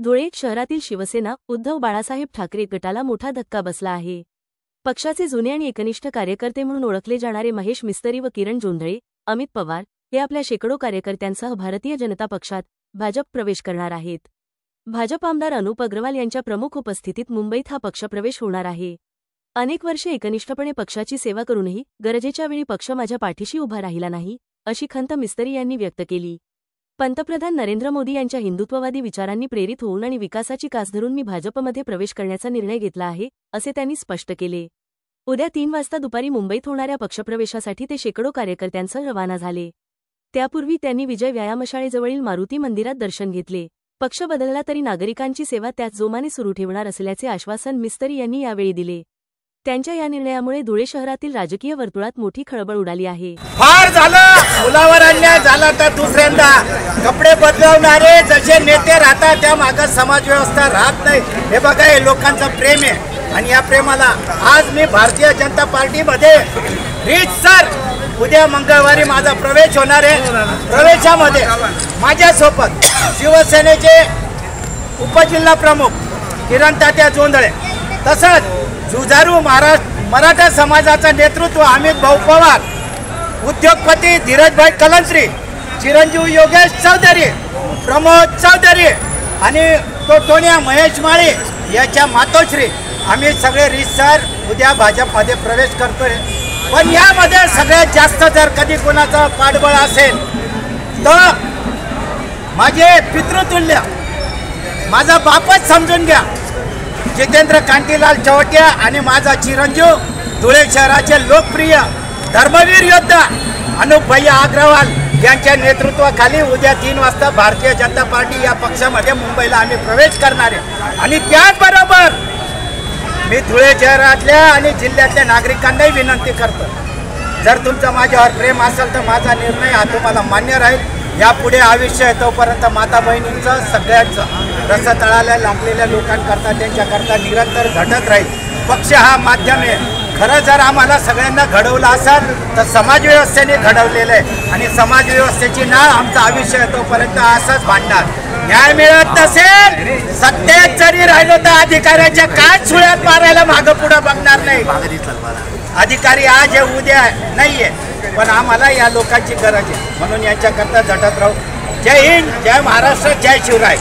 धुळे शहरातील शिवसेना उद्धव बाळासाहेब ठाकरे गटाला मोठा धक्का बसला आहे। पक्षाचे जुने आणि एकनिष्ठ कार्यकर्ते म्हणून ओळखले जाणारे महेश मिस्त्री व किरण जोंधळे, अमित पवार हे आपल्या शेकडो कार्यकर्त्यांसह भारतीय जनता पक्षात भाजप प्रवेश करणार आहेत। भाजप आमदार अनुप अग्रवाल यांच्या प्रमुख उपस्थितीत मुंबईत हा पक्षप्रवेश होणार आहे। अनेक वर्षे एकनिष्ठपणे पक्षाची सेवा करूनही गरजेच्या वेळी पक्ष माझ्या पाठीशी उभा राहिला नाही, अशी खंत मिस्त्री यांनी व्यक्त केली। पंतप्रधान नरेंद्र मोदी यांच्या हिंदुत्ववादी विचारांनी प्रेरित होऊन आणि विकासाची कास धरून मी भाजपमध्ये प्रवेश करण्याचा निर्णय घेतला आहे, असे त्यांनी स्पष्ट केले। उद्या 3 वाजता दुपारी मुंबईत होणाऱ्या पक्षप्रवेशासाठी ते शेकडो कार्यकर्त्यांसह रवाना झाले। त्यापूर्वी त्यांनी विजय व्यायामशाळेजवळील मारुती मंदिरात दर्शन घेतले। पक्ष बदलला तरी नागरिकांची सेवा त्याच जोमाने सुरू ठेवणार असल्याचे आश्वासन मिस्त्री यांनी यावेळी दिले। त्यांच्या या निर्णयामुळे धुळे शहरातील राजकीय वर्तुळात मोठी खळबळ उडाली आहे। फार झालं, मुलावर अन्याय झाला तर दुसऱ्यांदा कपडे बदलवणारे जसे नेते राहतात त्या मागे समाज व्यवस्था राहत नाही। हे बघा, हे लोकांचं प्रेम आहे आणि या प्रेमाला आज मी भारतीय जनता पार्टीमध्ये रीतसर उद्या मंगळवारी माझा प्रवेश होणार आहे। प्रवेशामध्ये माझ्यासोबत शिवसेनेचे उपजिल्हा प्रमुख किरण तात्या जोंधळे, तसंच जुझारू मराठा समाजाचं नेतृत्व अमित भाऊ पवार, उद्योगपती धीरजभाई कलंत्री, चिरंजीव योगेश चौधरी, प्रमोद चौधरी आणि टोटोनिया महेश माळी याच्या मातोश्री आम्ही सगळे रीतसर उद्या भाजपमध्ये प्रवेश करतोय। पण यामध्ये सगळ्यात जास्त जर कधी कोणाचं पाठबळ असेल तर माझे पितृतुल्य, माझा बापच समजून घ्या, जितेंद्र कांतीलाल चौटिया आणि माझा चिरंजीव धुळे शहराचे लोकप्रिय धर्मवीर योद्धा अनुप भैया अग्रवाल यांच्या नेतृत्वाखाली उद्या 3 वाजता भारतीय जनता पार्टी या पक्षामध्ये मुंबईला आम्ही प्रवेश करणार आहे। आणि त्याचबरोबर मी धुळे शहरातल्या आणि जिल्ह्यातल्या नागरिकांनाही विनंती करतो, जर तुमचं माझ्यावर प्रेम असेल तर माझा निर्णय हा तुम्हाला मान्य राहील। यापुढे आयुष्य आहे तोपर्यंत माता बहिणींचं सगळ्यांचं रसतळाला लागलेल्या लोकांकरता त्यांच्याकरता निरंतर झटत राहील। पक्ष हा माध्यम आहे। खरं जर आम्हाला सगळ्यांना घडवलं असेल तर समाजव्यवस्थेने घडवलेलं आहे आणि समाजव्यवस्थेची नाळ आमचं आयुष्य आहे तोपर्यंत असंच भांडणार। न्याय मिळत नसेल, सत्तेत जरी राहिलो तर अधिकाऱ्याच्या काय सुळ्यात मारायला मागं पुढं बघणार नाही। अधिकारी आज आहे उद्या नाहीये, पण आम्हाला या लोकांची गरज आहे, म्हणून यांच्याकरता झटत राहू। जय हिंद, जय महाराष्ट्र, जय शिवराय।